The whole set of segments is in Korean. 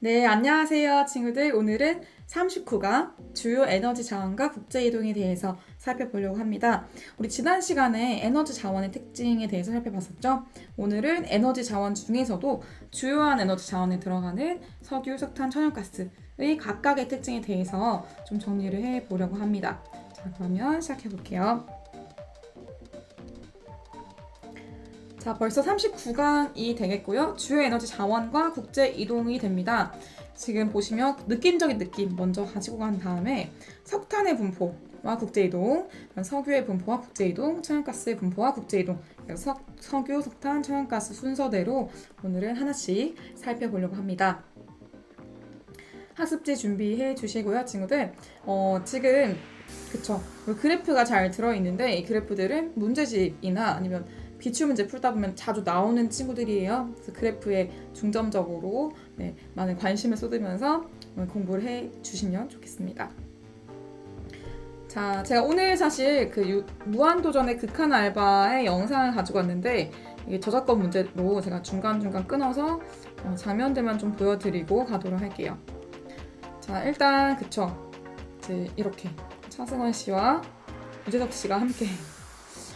네, 안녕하세요, 친구들. 오늘은 39강 주요 에너지 자원과 국제 이동에 대해서 살펴보려고 합니다. 우리 지난 시간에 에너지 자원의 특징에 대해서 살펴봤었죠? 오늘은 에너지 자원 중에서도 주요한 에너지 자원에 들어가는 석유, 석탄, 천연가스의 각각의 특징에 대해서 좀 정리를 해보려고 합니다. 자, 그러면 시작해 볼게요. 자, 벌써 39강이 되겠고요. 주요 에너지 자원과 국제 이동이 됩니다. 지금 보시면 느낌적인 느낌 먼저 가지고 간 다음에 석탄의 분포와 국제 이동, 석유의 분포와 국제 이동, 천연가스의 분포와 국제 이동, 석유, 석탄, 천연가스 순서대로 오늘은 하나씩 살펴보려고 합니다. 학습지 준비해 주시고요, 친구들. 지금 그쵸. 그래프가 잘 들어있는데 이 그래프들은 문제집이나 아니면 기출문제 풀다 보면 자주 나오는 친구들이에요. 그래서 그래프에 중점적으로 많은 관심을 쏟으면서 공부를 해주시면 좋겠습니다. 자, 제가 오늘 사실 무한도전의 극한 알바의 영상을 가지고 왔는데 이게 저작권 문제로 제가 중간중간 끊어서 장면들만 좀 보여드리고 가도록 할게요. 자, 일단 그쵸. 이제 이렇게 차승원 씨와 유재석 씨가 함께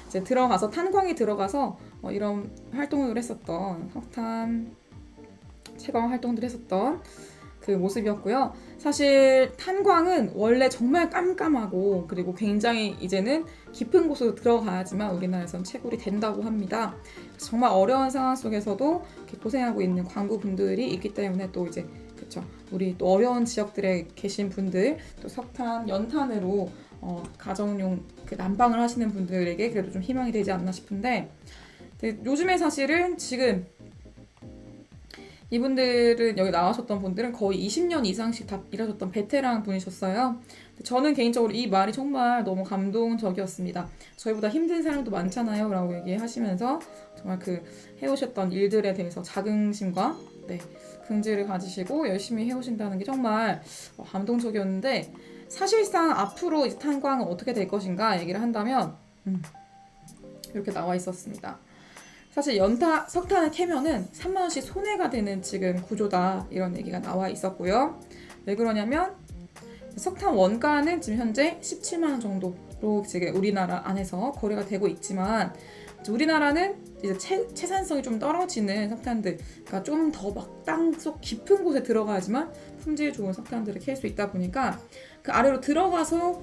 이제 들어가서 탄광이 들어가서 이런 활동을 했었던 석탄 채광 활동들 했었던 그 모습이었고요. 사실 탄광은 원래 정말 깜깜하고 그리고 굉장히 이제는 깊은 곳으로 들어가야지만 우리나라에선 채굴이 된다고 합니다. 정말 어려운 상황 속에서도 이렇게 고생하고 있는 광부분들이 있기 때문에 또 이제 그쵸 우리 또 어려운 지역들에 계신 분들 또 석탄 연탄으로 가정용 난방을 하시는 분들에게 그래도 좀 희망이 되지 않나 싶은데 요즘에 사실은 지금 이분들은 여기 나와셨던 분들은 거의 20년 이상씩 다 일하셨던 베테랑 분이셨어요. 저는 개인적으로 이 말이 정말 너무 감동적이었습니다. 저희보다 힘든 사람도 많잖아요 라고 얘기하시면서 정말 해오셨던 일들에 대해서 자긍심과 긍지를 가지시고 열심히 해오신다는 게 정말 감동적이었는데 사실상 앞으로 이제 탄광은 어떻게 될 것인가 얘기를 한다면 이렇게 나와 있었습니다. 사실 석탄을 캐면은 3만 원씩 손해가 되는 지금 구조다 이런 얘기가 나와 있었고요. 왜 그러냐면 석탄 원가는 지금 현재 17만 원 정도로 지금 우리나라 안에서 거래가 되고 있지만 우리나라는 이제 채산성이 좀 떨어지는 석탄들, 그러니까 좀 더 막 땅속 깊은 곳에 들어가야지만 품질 좋은 석탄들을 캘 수 있다 보니까 그 아래로 들어가서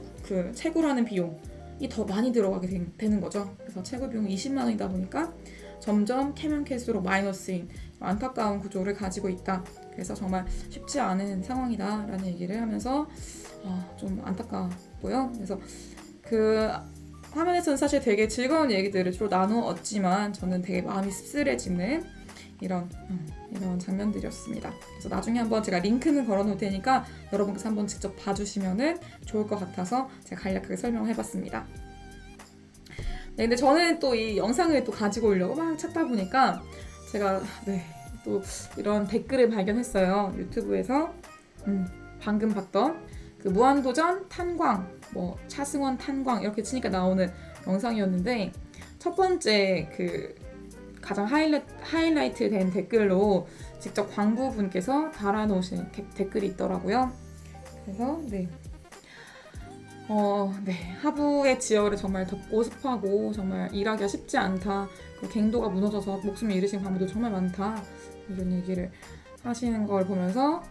채굴하는 비용이 더 많이 들어가게 되는 거죠. 그래서 채굴 비용이 20만 원이다 보니까 점점 캐면 캘수록 마이너스인 안타까운 구조를 가지고 있다. 그래서 정말 쉽지 않은 상황이다라는 얘기를 하면서 좀 안타깝고요. 그래서 화면에서는 사실 되게 즐거운 얘기들을 주로 나누었지만 저는 되게 마음이 씁쓸해지는 이런 장면들이었습니다. 그래서 나중에 한번 제가 링크는 걸어놓을 테니까 여러분께서 한번 직접 봐주시면 좋을 것 같아서 제가 간략하게 설명을 해봤습니다. 근데 저는 또 이 영상을 또 가지고 오려고 막 찾다 보니까 제가 또 이런 댓글을 발견했어요. 유튜브에서 방금 봤던 무한도전 탄광, 차승원 탄광 이렇게 치니까 나오는 영상이었는데 첫 번째 가장 하이라이트 된 댓글로 직접 광부분께서 달아놓으신 댓글이 있더라고요. 그래서 하부의 지역을 정말 덥고 습하고 정말 일하기가 쉽지 않다. 갱도가 무너져서 목숨을 잃으신 광부도 정말 많다. 이런 얘기를 하시는 걸 보면서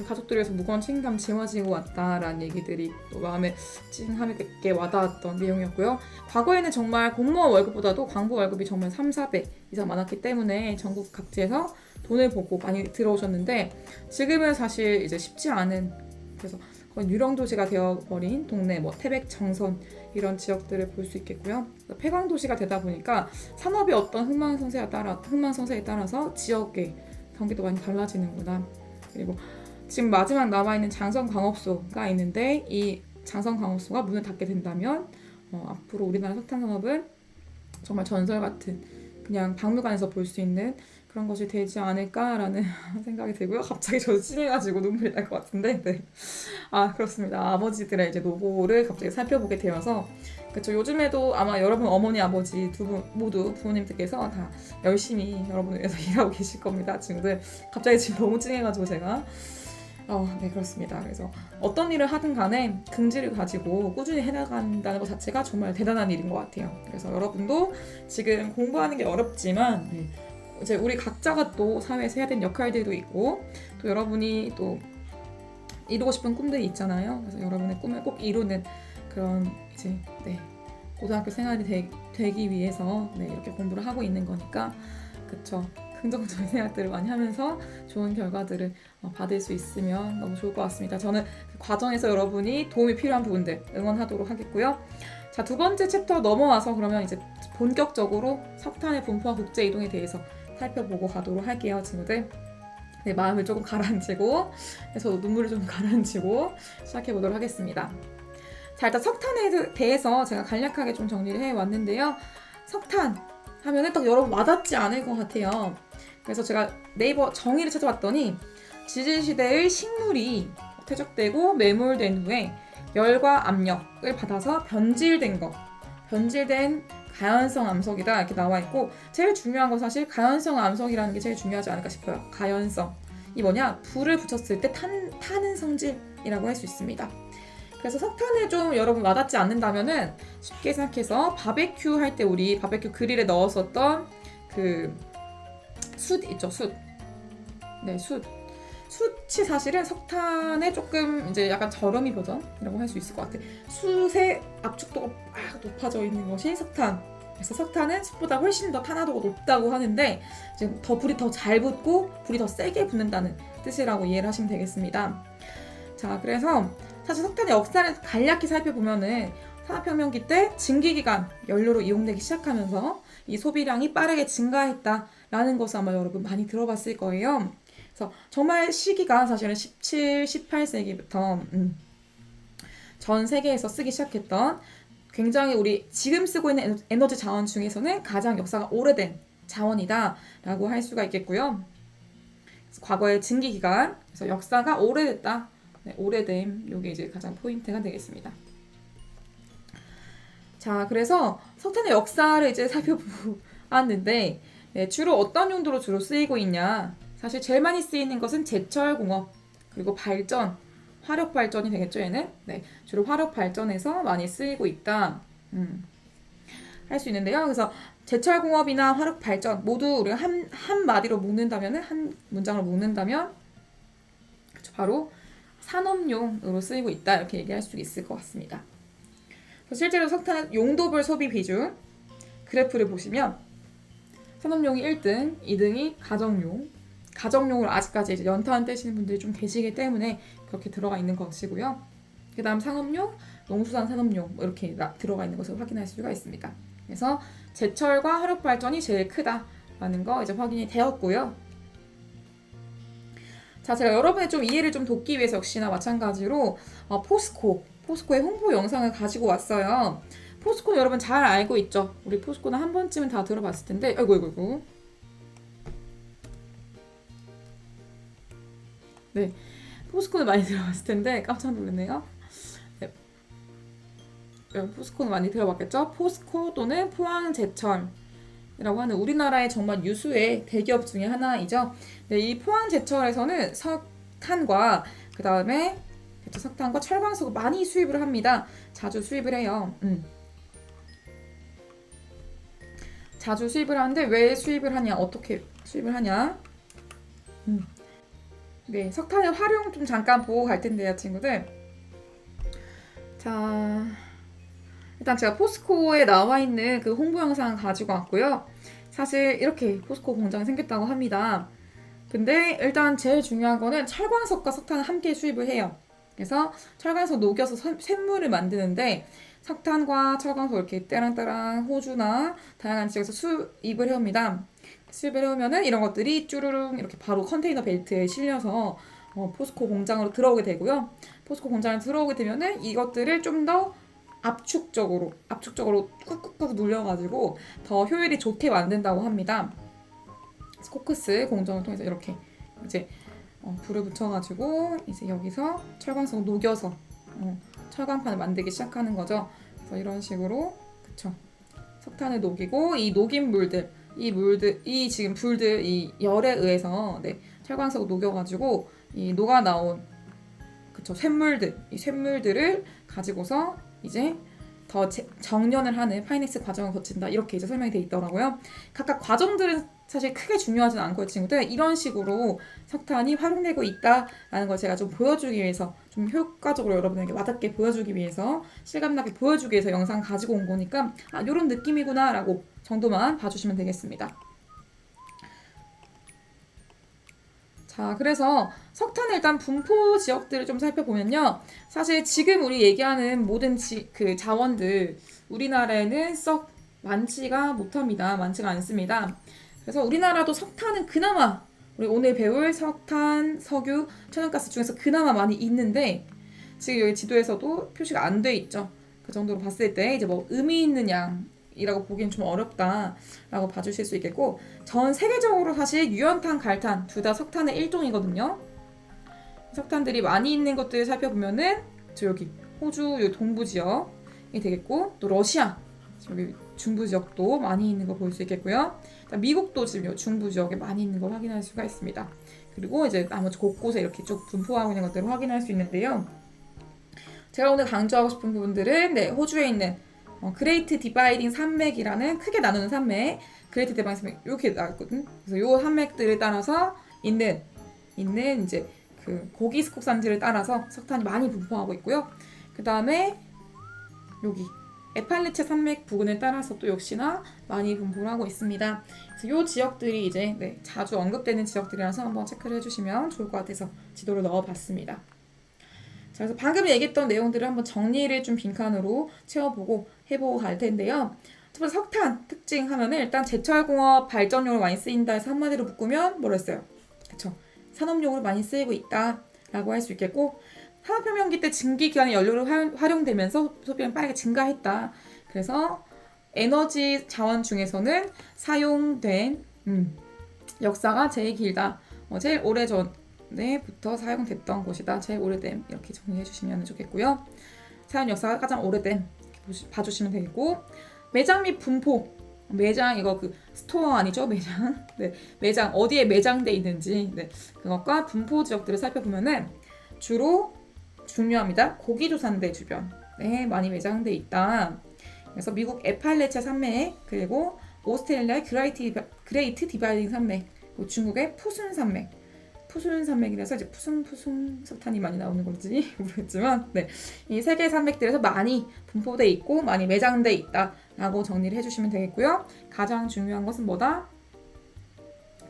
가족들을 위해서 무거운 책임감 짊어지고 왔다라는 얘기들이 또 마음에 찡함 있게 와닿았던 내용이었고요. 과거에는 정말 공무원 월급보다도 광부 월급이 정말 3-4배 이상 많았기 때문에 전국 각지에서 돈을 보고 많이 들어오셨는데 지금은 사실 이제 쉽지 않은 그래서 거의 유령도시가 되어버린 동네 태백, 정선 이런 지역들을 볼 수 있겠고요. 폐광도시가 되다 보니까 산업의 어떤 흥망성쇠에 따라서 지역의 경기도 많이 달라지는구나. 그리고 지금 마지막 남아있는 장성광업소가 있는데 이 장성광업소가 문을 닫게 된다면 앞으로 우리나라 석탄산업은 정말 전설 같은 그냥 박물관에서 볼 수 있는 그런 것이 되지 않을까라는 생각이 들고요. 갑자기 저도 찡해가지고 눈물이 날 것 같은데 그렇습니다. 아버지들의 이제 노고를 갑자기 살펴보게 되어서 그렇죠. 요즘에도 아마 여러분 어머니 아버지 두 분 모두 부모님들께서 다 열심히 여러분을 위해서 일하고 계실 겁니다. 친구들 갑자기 지금 너무 찡해가지고 제가 네 그렇습니다. 그래서 어떤 일을 하든 간에 긍지를 가지고 꾸준히 해나간다는 것 자체가 정말 대단한 일인 것 같아요. 그래서 여러분도 지금 공부하는 게 어렵지만 이제 우리 각자가 또 사회에서 해야 되는 역할들도 있고 또 여러분이 또 이루고 싶은 꿈들이 있잖아요. 그래서 여러분의 꿈을 꼭 이루는 그런 이제 고등학교 생활이 되기 위해서 이렇게 공부를 하고 있는 거니까 그쵸. 긍정적인 생각들을 많이 하면서 좋은 결과들을 받을 수 있으면 너무 좋을 것 같습니다. 저는 그 과정에서 여러분이 도움이 필요한 부분들 응원하도록 하겠고요. 자, 두 번째 챕터 넘어와서 그러면 이제 본격적으로 석탄의 분포와 국제 이동에 대해서 살펴보고 가도록 할게요, 친구들. 네, 마음을 조금 가라앉히고 저도 눈물을 좀 가라앉히고 시작해 보도록 하겠습니다. 자, 일단 석탄에 대해서 제가 간략하게 좀 정리를 해왔는데요. 석탄 하면은 딱 여러분 와닿지 않을 것 같아요. 그래서 제가 네이버 정의를 찾아봤더니 지질시대의 식물이 퇴적되고 매몰된 후에 열과 압력을 받아서 변질된 가연성 암석이다 이렇게 나와 있고 제일 중요한 건 사실 가연성 암석이라는 게 제일 중요하지 않을까 싶어요. 가연성. 이 뭐냐? 불을 붙였을 때 타는 성질이라고 할 수 있습니다. 그래서 석탄을 좀 여러분 와닿지 않는다면은 쉽게 생각해서 바베큐 할 때 우리 바베큐 그릴에 넣었었던 그 숯 있죠, 숯. 네, 숯. 숯이 사실은 석탄의 조금 이제 약간 저렴이 버전이라고 할 수 있을 것 같아요. 숯의 압축도가 막 높아져 있는 것이 석탄. 그래서 석탄은 숯보다 훨씬 더 탄화도가 높다고 하는데 이제 불이 더 잘 붙고 불이 더 세게 붙는다는 뜻이라고 이해를 하시면 되겠습니다. 자, 그래서 사실 석탄의 역사를 간략히 살펴보면은 산업혁명기 때 증기기관 연료로 이용되기 시작하면서 이 소비량이 빠르게 증가했다라는 것을 아마 여러분 많이 들어봤을 거예요. 그래서 정말 시기가 사실은 17, 18세기부터 전 세계에서 쓰기 시작했던 굉장히 우리 지금 쓰고 있는 에너지 자원 중에서는 가장 역사가 오래된 자원이다라고 할 수가 있겠고요. 그래서 과거의 증기기관, 그래서 역사가 오래됐다. 오래됨, 이게 이제 가장 포인트가 되겠습니다. 자, 그래서 석탄의 역사를 이제 살펴보았는데 주로 어떤 용도로 주로 쓰이고 있냐? 사실 제일 많이 쓰이는 것은 제철공업 그리고 발전, 화력 발전이 되겠죠, 얘는? 네, 주로 화력 발전에서 많이 쓰이고 있다. 할 수 있는데요. 그래서 제철공업이나 화력 발전 모두 우리가 한 마디로 묶는다면은 한 문장으로 묶는다면 바로 산업용으로 쓰이고 있다 이렇게 얘기할 수 있을 것 같습니다. 실제로 석탄 용도별 소비 비중 그래프를 보시면 산업용이 1등, 2등이 가정용을 아직까지 이제 연탄 떼시는 분들이 좀 계시기 때문에 그렇게 들어가 있는 것이고요. 그 다음 상업용, 농수산 산업용 이렇게 들어가 있는 것을 확인할 수가 있습니다. 그래서 제철과 화력 발전이 제일 크다라는 거 이제 확인이 되었고요. 자, 제가 여러분의 좀 이해를 좀 돕기 위해서 역시나 마찬가지로 포스코의 홍보 영상을 가지고 왔어요. 포스코 여러분 잘 알고 있죠? 우리 포스코는 한 번쯤은 다 들어봤을 텐데 아이고 네, 포스코는 많이 들어봤을 텐데 깜짝 놀랐네요. 네. 포스코는 많이 들어봤겠죠? 포스코 또는 포항제철 이라고 하는 우리나라의 정말 유수의 대기업 중에 하나이죠. 네, 이 포항제철에서는 석탄과 그 다음에 석탄과 철광석을 많이 수입을 합니다. 자주 수입을 해요. 자주 수입을 하는데 왜 수입을 하냐? 어떻게 수입을 하냐? 네, 석탄의 활용 좀 잠깐 보고 갈 텐데요, 친구들. 자, 일단 제가 포스코에 나와 있는 그 홍보 영상 가지고 왔고요. 사실 이렇게 포스코 공장이 생겼다고 합니다. 근데 일단 제일 중요한 거는 철광석과 석탄을 함께 수입을 해요. 그래서 철광석 녹여서 샘물을 만드는데 석탄과 철광석 이렇게 때랑때랑 호주나 다양한 지역에서 수입을 해옵니다. 수입을 해오면은 이런 것들이 쭈루룩 이렇게 바로 컨테이너 벨트에 실려서 포스코 공장으로 들어오게 되고요. 포스코 공장에 들어오게 되면은 이것들을 좀 더 압축적으로 꾹꾹꾹 눌려가지고 더 효율이 좋게 만든다고 합니다. 코크스 공정을 통해서 이렇게 이제 불을 붙여가지고 이제 여기서 철광석 녹여서 철광판을 만들기 시작하는 거죠. 그래서 이런 식으로 그쵸. 석탄을 녹이고 이 녹인 물들, 이 지금 불들 이 열에 의해서 네, 철광석 녹여가지고 이 녹아 나온 그쵸 쇳물들, 이 쇳물들을 가지고서 이제 더 정련을 하는 파이넥스 과정을 거친다 이렇게 이제 설명이 돼 있더라고요. 각각 과정들은 사실 크게 중요하진 않고요, 친구들. 이런 식으로 석탄이 활용되고 있다라는 걸 제가 좀 보여주기 위해서 좀 효과적으로 여러분에게 와닿게 보여주기 위해서 실감나게 보여주기 위해서 영상 가지고 온 거니까 아, 이런 느낌이구나 라고 정도만 봐주시면 되겠습니다. 자, 그래서 석탄의 일단 분포 지역들을 좀 살펴보면요. 사실 지금 우리 얘기하는 모든 그 자원들 우리나라에는 썩 많지가 못합니다. 많지가 않습니다. 그래서 우리나라도 석탄은 그나마 우리 오늘 배울 석탄, 석유, 천연가스 중에서 그나마 많이 있는데 지금 여기 지도에서도 표시가 안 돼 있죠. 그 정도로 봤을 때 이제 뭐 의미 있는 양이라고 보기엔 좀 어렵다라고 봐주실 수 있겠고 전 세계적으로 사실 유연탄, 갈탄 둘 다 석탄의 일종이거든요. 석탄들이 많이 있는 것들을 살펴보면은 저 여기 호주 여기 동부 지역이 되겠고 또 러시아 여기 중부 지역도 많이 있는 거 볼 수 있겠고요. 미국도 지금 중부 지역에 많이 있는 거 확인할 수가 있습니다. 그리고 이제 나머지 곳곳에 이렇게 쭉 분포하고 있는 것들을 확인할 수 있는데요. 제가 오늘 강조하고 싶은 부분들은 네, 호주에 있는 그레이트 디바이딩 산맥이라는 크게 나누는 산맥, 그레이트 디바이딩 산맥 이렇게 나왔거든. 그래서 요 산맥들을 따라서 있는 이제 그 고기 스콕 산지를 따라서 석탄이 많이 분포하고 있고요. 그 다음에 여기 에팔리체 산맥 부근을 따라서 또 역시나 많이 분포를 하고 있습니다. 그래서 이 지역들이 이제 네, 자주 언급되는 지역들이라서 한번 체크를 해주시면 좋을 것 같아서 지도를 넣어봤습니다. 자, 그래서 방금 얘기했던 내용들을 한번 정리를 좀 빈칸으로 채워보고 해보고 갈 텐데요. 첫 번째 석탄 특징 하면은 일단 제철공업 발전용으로 많이 쓰인다 해서 한마디로 묶으면 뭐라 했어요? 그쵸? 산업용으로 많이 쓰이고 있다라고 할 수 있겠고 산업혁명기 때 증기기관의 연료로 활용되면서 소비량이 빠르게 증가했다. 그래서 에너지 자원 중에서는 사용된 역사가 제일 길다. 제일 오래전에부터 사용됐던 것이다. 제일 오래됨 이렇게 정리해 주시면 좋겠고요. 사용 역사가 가장 오래됨 봐주시면 되겠고 매장 및 분포 매장 이거 그 스토어 아니죠? 매장 네 매장 어디에 매장돼 있는지 네 그것과 분포 지역들을 살펴보면은 주로 중요합니다. 고기조산대 주변에 많이 매장돼 있다. 그래서 미국 에팔레체 산맥 그리고 오스트레일리아의 그레이트 디바이딩 산맥 그리고 중국의 푸순 산맥이라서 이제 푸순 석탄이 많이 나오는 건지 모르겠지만 네, 이 세 개의 산맥들에서 많이 분포돼 있고 많이 매장돼 있다라고 정리를 해주시면 되겠고요. 가장 중요한 것은 뭐다?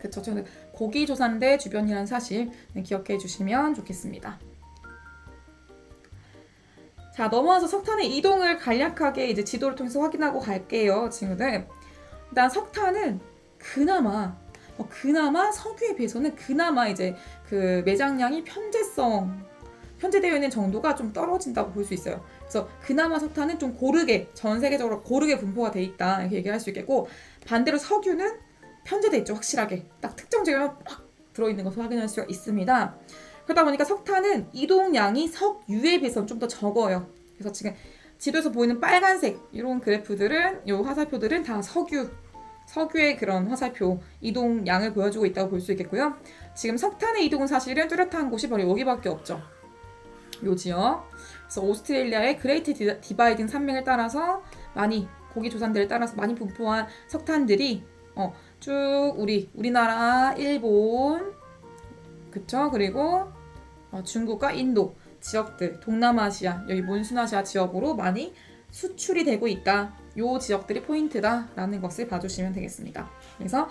그쵸, 저는 고기조산대 주변이라는 사실 기억해 주시면 좋겠습니다. 자, 넘어와서 석탄의 이동을 간략하게 이제 지도를 통해서 확인하고 갈게요, 친구들. 일단 석탄은 그나마 석유에 비해서는 그나마 이제 그 매장량이 편제되어 있는 정도가 좀 떨어진다고 볼 수 있어요. 그래서 그나마 석탄은 좀 고르게 전 세계적으로 고르게 분포가 돼 있다 이렇게 얘기할 수 있겠고 반대로 석유는 편제돼 있죠, 확실하게 딱 특정 지역에 막 들어있는 것을 확인할 수가 있습니다. 그러다 보니까 석탄은 이동량이 석유에 비해서는 좀 더 적어요. 그래서 지금 지도에서 보이는 빨간색 이런 그래프들은 이 화살표들은 다 석유의 그런 화살표 이동량을 보여주고 있다고 볼 수 있겠고요. 지금 석탄의 이동은 사실은 뚜렷한 곳이 바로 여기밖에 없죠. 요 지역. 그래서 오스트레일리아의 그레이트 디바이딩 산맥을 따라서 많이 고기 조산대를 따라서 많이 분포한 석탄들이 쭉 우리나라, 일본, 그쵸? 그리고 중국과 인도 지역들, 동남아시아, 여기 몬순아시아 지역으로 많이 수출이 되고 있다. 요 지역들이 포인트다라는 것을 봐주시면 되겠습니다. 그래서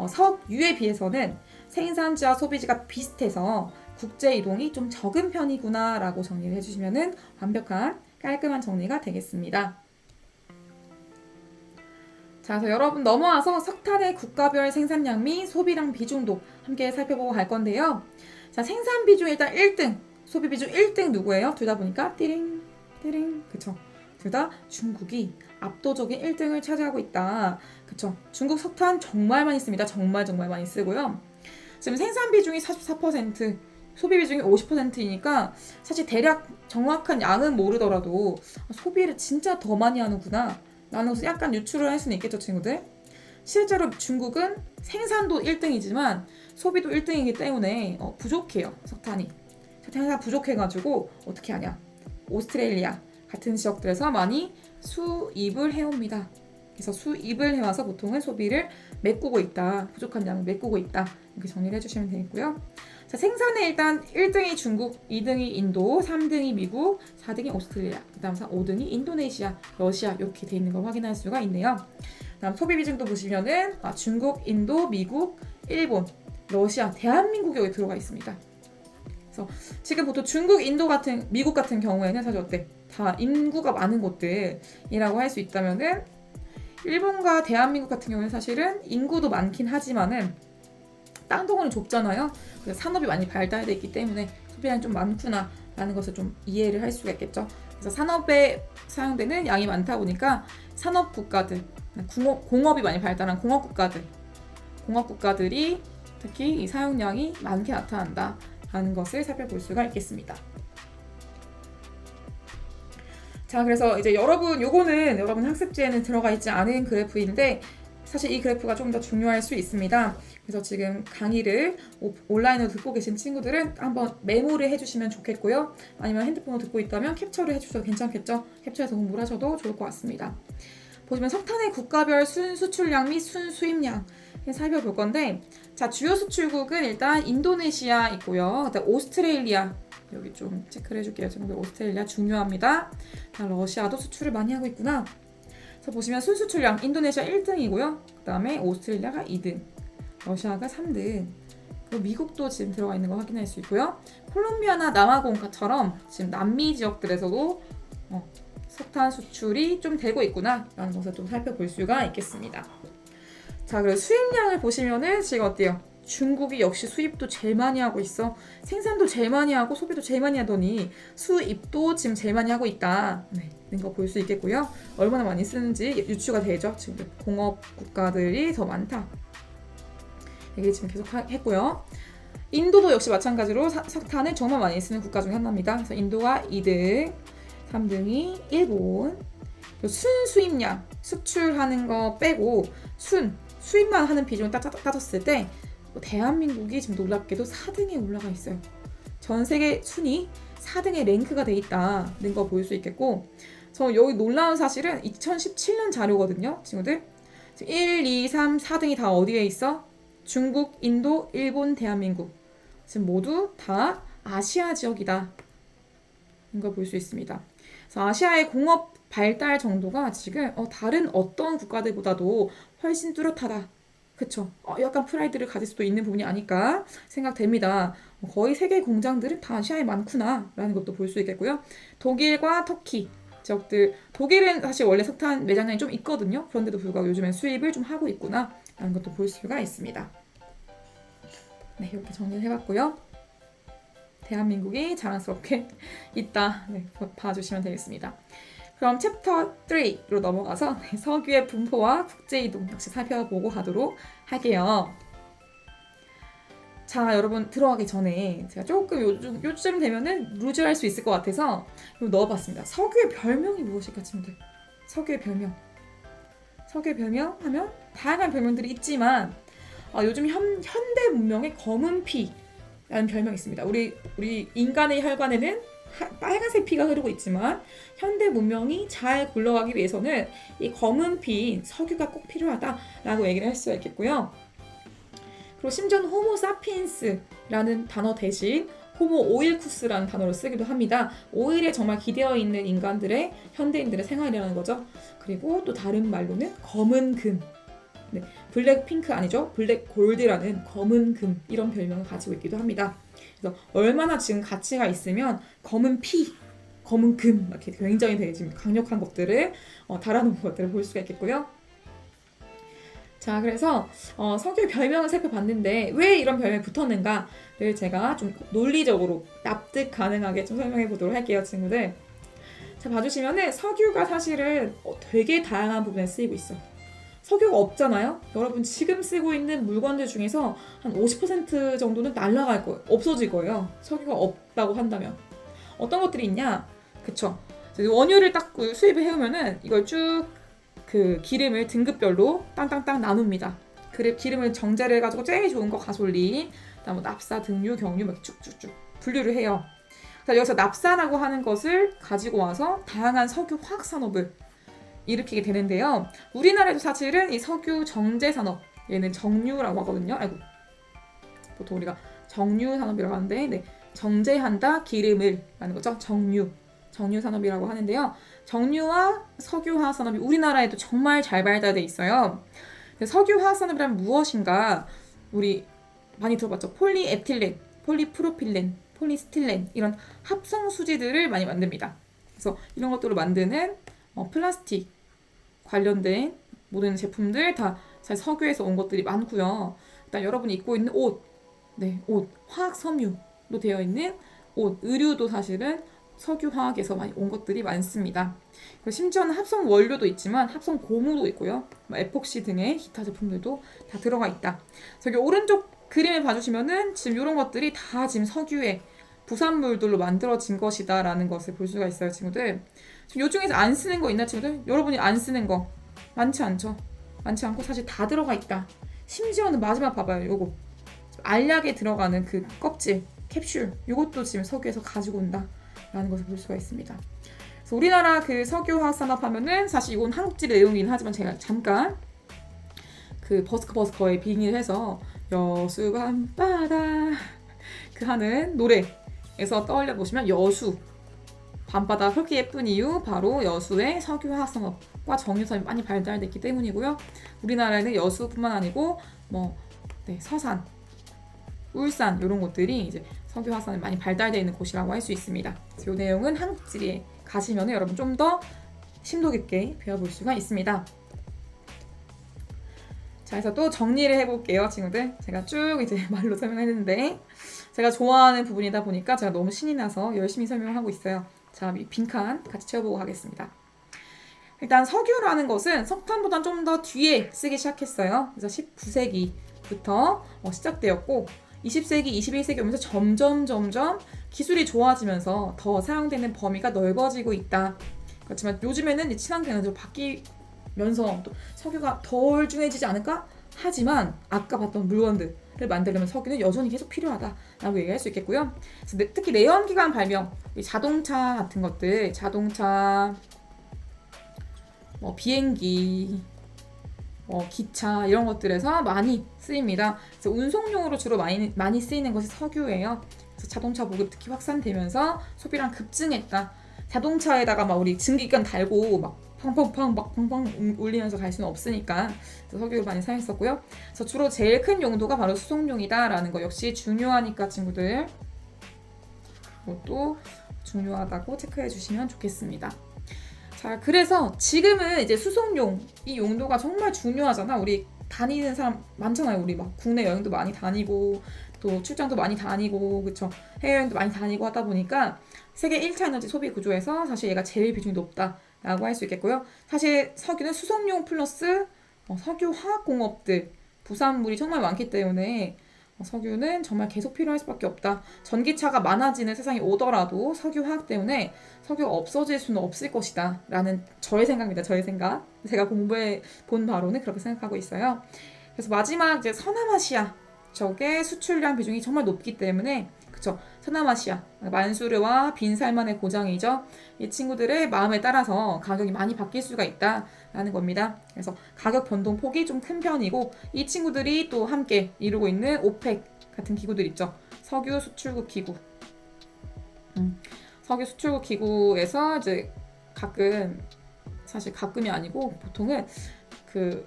석유에 비해서는 생산지와 소비지가 비슷해서 국제 이동이 좀 적은 편이구나 라고 정리를 해주시면 완벽한 깔끔한 정리가 되겠습니다. 자, 그래서 여러분 넘어와서 석탄의 국가별 생산량 및 소비량 비중도 함께 살펴보고 갈 건데요. 자, 생산 비중 일단 1등, 소비 비중 1등 누구예요? 둘 다 보니까 띠링, 그쵸? 둘 다 중국이 압도적인 1등을 차지하고 있다. 그쵸? 중국 석탄 정말 많이 씁니다. 정말 많이 쓰고요. 지금 생산 비중이 44%, 소비 비중이 50%이니까 사실 대략 정확한 양은 모르더라도 소비를 진짜 더 많이 하는구나 라는 것을 약간 유추를 할 수는 있겠죠, 친구들. 실제로 중국은 생산도 1등이지만 소비도 1등이기 때문에 부족해요, 석탄이. 석탄이 다 부족해가지고 어떻게 하냐, 오스트레일리아 같은 지역들에서 많이 수입을 해옵니다. 그래서 수입을 해와서 보통은 소비를 메꾸고 있다, 부족한 양을 메꾸고 있다, 이렇게 정리를 해주시면 되겠고요. 자, 생산에 일단 1등이 중국, 2등이 인도, 3등이 미국, 4등이 오스트레일리아, 그 다음 5등이 인도네시아, 러시아 이렇게 돼 있는 걸 확인할 수가 있네요. 다음 소비 비중도 보시면은 중국, 인도, 미국, 일본, 러시아, 대한민국이 여기 들어가 있습니다. 그래서 지금 보통 중국, 인도 같은, 미국 같은 경우에는 사실 어때? 다 인구가 많은 곳들이라고 할 수 있다면은 일본과 대한민국 같은 경우는 사실은 인구도 많긴 하지만은 땅 덩어리 좁잖아요. 그래서 산업이 많이 발달돼 있기 때문에 소비량이 좀 많구나 라는 것을 좀 이해를 할 수가 있겠죠. 그래서 산업에 사용되는 양이 많다 보니까 산업 국가들, 공업이 많이 발달한 공업 국가들이 특히 이 사용량이 많게 나타난다 라는 것을 살펴볼 수가 있겠습니다. 자, 그래서 이제 요거는 여러분 학습지에는 들어가 있지 않은 그래프인데 사실 이 그래프가 좀 더 중요할 수 있습니다. 그래서 지금 강의를 온라인으로 듣고 계신 친구들은 한번 메모를 해주시면 좋겠고요. 아니면 핸드폰으로 듣고 있다면 캡처를 해주셔도 괜찮겠죠? 캡처해서 공부를 하셔도 좋을 것 같습니다. 보시면 석탄의 국가별 순수출량 및 순수입량 살펴볼 건데, 자, 주요 수출국은 일단 인도네시아 있고요. 그다음 오스트레일리아, 여기 좀 체크를 해줄게요. 친구들, 오스트레일리아 중요합니다. 러시아도 수출을 많이 하고 있구나. 그래서 보시면 순수출량 인도네시아 1등이고요. 그 다음에 오스트레일리아가 2등, 러시아가 3등, 그리고 미국도 지금 들어가 있는 거 확인할 수 있고요. 콜롬비아나 남아공처럼 지금 남미 지역들에서도 석탄 수출이 좀 되고 있구나 라는 것을 좀 살펴볼 수가 있겠습니다. 자, 그리고 수입량을 보시면은 지금 어때요? 중국이 역시 수입도 제일 많이 하고 있어. 생산도 제일 많이 하고 소비도 제일 많이 하더니 수입도 지금 제일 많이 하고 있다. 네, 있는 거 볼 수 있겠고요. 얼마나 많이 쓰는지 유추가 되죠. 지금 공업 국가들이 더 많다. 얘기 지금 계속 했고요. 인도도 역시 마찬가지로 석탄을 정말 많이 쓰는 국가 중에 하나입니다. 그래서 인도가 2등, 3등이 일본. 순수입량, 수출하는 거 빼고 수입만 하는 비중을 따졌을 때 대한민국이 지금 놀랍게도 4등에 올라가 있어요. 전 세계 순위 4등에 랭크가 돼 있다는 거 볼 수 있겠고, 저 여기 놀라운 사실은 2017년 자료거든요, 친구들. 1, 2, 3, 4등이 다 어디에 있어? 중국, 인도, 일본, 대한민국. 지금 모두 다 아시아 지역이다. 이거 볼 수 있습니다. 그래서 아시아의 공업 발달 정도가 지금 다른 어떤 국가들보다도 훨씬 뚜렷하다. 그쵸? 약간 프라이드를 가질 수도 있는 부분이 아닐까 생각됩니다. 거의 세계 공장들은 다 아시아에 많구나 라는 것도 볼 수 있겠고요. 독일과 터키 지역들, 독일은 사실 원래 석탄 매장량이 좀 있거든요. 그런데도 불구하고 요즘엔 수입을 좀 하고 있구나 라는 것도 볼 수가 있습니다. 네, 이렇게 정리를 해봤고요. 대한민국이 자랑스럽게 있다. 네, 봐주시면 되겠습니다. 그럼 챕터 3로 넘어가서 석유의 분포와 국제이동 역시 살펴보고 가도록 할게요. 자, 여러분 들어가기 전에 제가 조금 요즘 되면은 루즈할 수 있을 것 같아서 넣어봤습니다. 석유의 별명이 무엇일까, 친구들? 석유의 별명. 석유의 별명 하면 다양한 별명들이 있지만 요즘 현대 문명의 검은 피라는 별명이 있습니다. 우리 인간의 혈관에는 빨간색 피가 흐르고 있지만 현대 문명이 잘 굴러가기 위해서는 이 검은 피인 석유가 꼭 필요하다라고 얘기를 할 수가 있겠고요. 그리고 심지어는 호모 사피엔스라는 단어 대신 호모 오일쿠스라는 단어를 쓰기도 합니다. 오일에 정말 기대어 있는 현대인들의 생활이라는 거죠. 그리고 또 다른 말로는 검은 금, 네, 블랙 핑크 아니죠? 블랙 골드라는 검은 금, 이런 별명을 가지고 있기도 합니다. 그래서 얼마나 지금 가치가 있으면 검은 피, 검은 금 이렇게 굉장히 되게 지금 강력한 것들을 달아놓은 것들을 볼 수가 있겠고요. 자, 그래서 석유의 별명을 살펴봤는데 왜 이런 별명이 붙었는가를 제가 좀 논리적으로 납득 가능하게 좀 설명해 보도록 할게요, 친구들. 자, 봐주시면은 석유가 사실은 되게 다양한 부분에 쓰이고 있어. 석유가 없잖아요. 여러분 지금 쓰고 있는 물건들 중에서 한 50% 정도는 날아갈 거예요. 없어질 거예요. 석유가 없다고 한다면. 어떤 것들이 있냐? 그쵸? 원유를 딱 수입을 해오면은 이걸 쭉 그 기름을 등급별로 땅땅땅 나눕니다. 기름을 정제를 해가지고 제일 좋은 거 가솔린, 그다음 납사, 등유, 경유 막 쭉쭉쭉 분류를 해요. 자, 여기서 납사라고 하는 것을 가지고 와서 다양한 석유 화학 산업을 일으키게 되는데요. 우리나라에도 사실은 이 석유 정제 산업, 얘는 정유라고 하거든요. 아이고, 보통 우리가 정유 산업이라고 하는데, 네, 정제한다 기름을 라는 거죠. 정유 산업이라고 하는데요. 정유와 석유 화학 산업이 우리나라에도 정말 잘 발달돼 있어요. 석유 화학 산업이란 무엇인가? 우리 많이 들어봤죠. 폴리에틸렌, 폴리프로필렌, 폴리스틸렌 이런 합성 수지들을 많이 만듭니다. 그래서 이런 것들을 만드는 플라스틱 관련된 모든 제품들 다 사실 석유에서 온 것들이 많고요. 일단 여러분이 입고 있는 옷, 네, 옷, 화학 섬유로 되어 있는 옷, 의류도 사실은 석유 화학에서 많이 온 것들이 많습니다. 그리고 심지어는 합성 원료도 있지만 합성 고무도 있고요. 에폭시 등의 기타 제품들도 다 들어가 있다. 저기 오른쪽 그림을 봐주시면은 지금 이런 것들이 다 지금 석유의 부산물들로 만들어진 것이다라는 것을 볼 수가 있어요, 친구들. 지금 이 중에서 안 쓰는 거 있나, 친구들? 여러분이 안 쓰는 거 많지 않죠? 많지 않고 사실 다 들어가 있다. 심지어는 마지막 봐봐요, 요거. 알약에 들어가는 그 껍질, 캡슐, 요것도 지금 석유에서 가지고 온다. 라는 것을 볼 수가 있습니다. 그래서 우리나라 그 석유화학 산업 하면은 사실 이건 한국지의 내용이긴 하지만 제가 잠깐 그 버스커의 빙의를 해서 여수 밤바다 그 하는 노래에서 떠올려 보시면 여수 밤바다 그렇게 예쁜 이유 바로 여수의 석유화학 산업과 정유 산업이 많이 발달됐기 때문이고요. 우리나라에는 여수뿐만 아니고 서산, 울산 이런 곳들이 이제 석유화학 산업이 많이 발달되어 있는 곳이라고 할 수 있습니다. 그래서 이 내용은 한국지리에 가시면 여러분 좀 더 심도 깊게 배워볼 수가 있습니다. 자, 그래서 또 정리를 해볼게요, 친구들. 제가 쭉 이제 말로 설명했는데 제가 좋아하는 부분이다 보니까 제가 너무 신이 나서 열심히 설명을 하고 있어요. 자, 이 빈칸 같이 채워보고 가겠습니다. 일단 석유라는 것은 석탄보다 좀 더 뒤에 쓰기 시작했어요. 그래서 19세기부터 시작되었고 20세기, 21세기 오면서 점점 기술이 좋아지면서 더 사용되는 범위가 넓어지고 있다. 그렇지만 요즘에는 친환경에너지로 바뀌면서 또 석유가 덜 중요해지지 않을까? 하지만 아까 봤던 물건들을 만들려면 석유는 여전히 계속 필요하다라고 얘기할 수 있겠고요. 그래서 특히 내연기관 발명, 자동차 같은 것들, 자동차, 비행기, 기차 이런 것들에서 많이 쓰입니다. 그래서 운송용으로 주로 많이 쓰이는 것이 석유예요. 그래서 자동차 보급 특히 확산되면서 소비량 급증했다. 자동차에다가 막 우리 증기관 달고 막 팡팡팡 울리면서 갈 수는 없으니까 석유를 많이 사용했었고요. 그래서 주로 제일 큰 용도가 바로 수송용이다라는 거 역시 중요하니까 친구들 이것도 중요하다고 체크해 주시면 좋겠습니다. 자, 그래서 지금은 이제 수송용 이 용도가 정말 중요하잖아. 우리 다니는 사람 많잖아요. 우리 막 국내 여행도 많이 다니고 또 출장도 많이 다니고 그쵸? 해외여행도 많이 다니고 하다 보니까 세계 1차 에너지 소비 구조에서 사실 얘가 제일 비중이 높다라고 할 수 있겠고요. 사실 석유는 수송용 플러스 석유 화학공업들 부산물이 정말 많기 때문에 석유는 정말 계속 필요할 수밖에 없다. 전기차가 많아지는 세상이 오더라도 석유 화학 때문에 석유가 없어질 수는 없을 것이다 라는 저의 생각입니다. 저의 생각. 제가 공부해 본 바로는 그렇게 생각하고 있어요. 그래서 마지막 이제 서남아시아 쪽의 수출량 비중이 정말 높기 때문에 그쵸? 서남아시아 만수르와 빈살만의 고장이죠. 이 친구들의 마음에 따라서 가격이 많이 바뀔 수가 있다라는 겁니다. 그래서 가격 변동 폭이 좀 큰 편이고 이 친구들이 또 함께 이루고 있는 오펙 같은 기구들 있죠. 석유 수출국 기구. 석유 수출국 기구에서 이제 사실 가끔이 아니고 보통은 그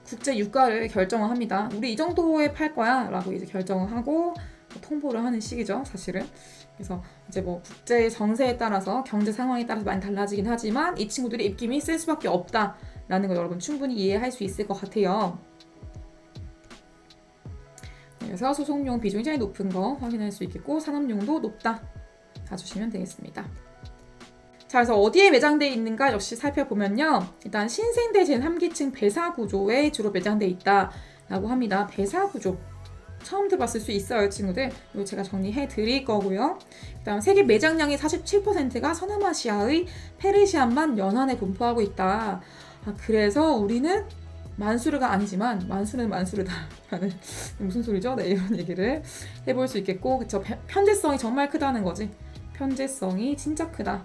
국제 유가를 결정을 합니다. 우리 이 정도에 팔 거야 라고 이제 결정을 하고 통보를 하는 시기죠, 사실은. 그래서 이제 뭐 국제 정세에 따라서 경제 상황에 따라서 많이 달라지긴 하지만 이 친구들의 입김이 쓸 수밖에 없다라는 걸 여러분 충분히 이해할 수 있을 것 같아요. 그래서 수송용 비중이 제일 높은 거 확인할 수 있겠고 산업용도 높다 봐주시면 되겠습니다. 자, 그래서 어디에 매장되어 있는가 역시 살펴보면요. 일단 신생대 제3기층 배사구조에 주로 매장되어 있다라고 합니다. 배사구조. 처음 들어봤을 수 있어요, 친구들. 이거 제가 정리해 드릴 거고요. 그다음 세계 매장량의 47%가 서남아시아의 페르시안만 연안에 분포하고 있다. 그래서 우리는 만수르가 아니지만 만수르는 만수르다라는 무슨 소리죠? 네, 이런 얘기를 해볼 수 있겠고, 그쵸? 편재성이 정말 크다는 거지. 편재성이 진짜 크다.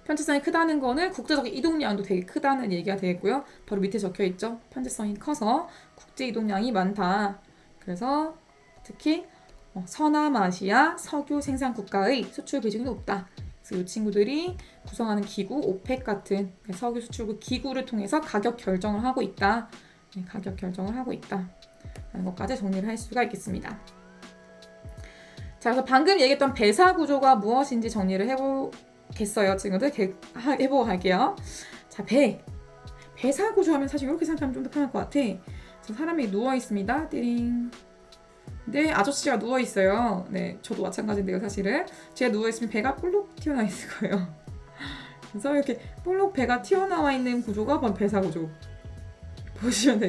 편재성이 크다는 거는 국제적 이동량도 되게 크다는 얘기가 되겠고요. 바로 밑에 적혀있죠. 편재성이 커서 국제 이동량이 많다. 그래서 특히 서남아시아 석유 생산 국가의 수출 비중이 높다. 그래서 이 친구들이 구성하는 기구 오펙 같은 석유 수출국 기구를 통해서 가격 결정을 하고 있다. 가격 결정을 하고 있다. 라는 것까지 정리를 할 수가 있겠습니다. 자, 그래서 방금 얘기했던 배사 구조가 무엇인지 정리를 해보겠어요. 친구들 해보고 갈게요. 자, 배사 구조 하면 사실 이렇게 생각하면 좀 더 편할 것 같아. 사람이 누워 있습니다. 띠링. 네, 아저씨가 누워 있어요. 네, 저도 마찬가지인데요, 사실은. 제가 누워 있으면 배가 볼록 튀어나와 있을 거예요. 그래서 이렇게 볼록 배가 튀어나와 있는 구조가 바로 배사 구조. 보시면